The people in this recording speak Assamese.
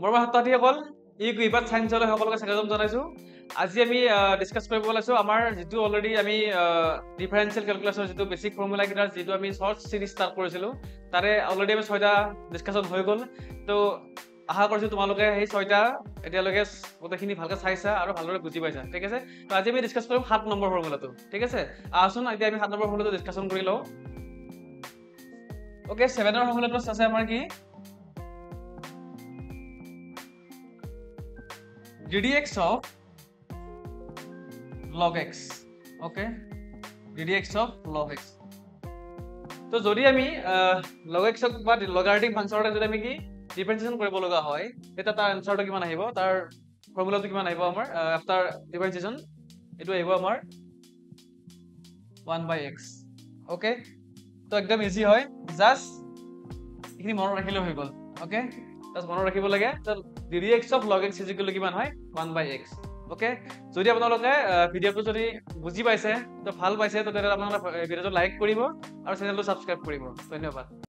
মোৰ ছাত্ৰীসকল ই কুইপাত সায়েন্সলৈ সকলোকে স্বাগতম জনাইছো। আজি আমি ডিসকাস কৰিব ওলাইছো আমাৰ যেটো অলৰেডি আমি ডিফাৰেন্সিয়েল ক্যালকুলাসৰ যেটো বেসিক ফৰ্মুলা কিটাৰ যেটো আমি শৰ্ট সিৰিজ স্টাৰ্ট কৰিছিলো তাৰে অলৰেডি আমি 6টা ডিসকাশন হৈ গল। তো আশা কৰিছো তোমালোকে এই 6টা এতিয়ালৈকে গোটেইখিনি ভালকৈ চাইছা আৰু ভালদৰে বুজি পাইছা, ঠিক আছে? তো আজি আমি ডিসকাস কৰিম 7 নম্বৰ ফৰ্মুলাটো, ঠিক আছে? আসুন এতিয়া আমি 7 নম্বৰ ফৰ্মুলাটো ডিসকাশন কৰি লও। ওকে, 7 নম্বৰ ফৰ্মুলাটো আছে আমাৰ কি ddx of log x, okay, ddx of log x। তো যদি আমি log x বা লগাৰিথমিক ফাংচনৰে যদি আমি কি ডিফাৰেন্সিয়েশন কৰিব লগা হয় তেতিয়া তাৰ আনসাৰটো কিমান আহিব, তাৰ ফৰ্মুলাটো কিমান আহিব আমাৰ আফটাৰ ডিফাৰেন্সিয়েশন, এটো আহিব আমাৰ 1/x। ওকে, তো একদম ইজি হয়, জাস্ট এখিনি মনত ৰাখিলে হৈ গল। ওকে, জাস্ট মনত ৰাখিব লাগে। তো ddx of log x কিমান হয় 1/x। ওকে, যদি আপোনালোকে ভিডিওটো যদি বুজি পাইছে তো ভাল পাইছে তো তেতিয়াহ'লে আপোনালোকে ভিডিওটো লাইক কৰিব আৰু চেনেলটো সাবস্ক্ৰাইব কৰিব। ধন্যবাদ।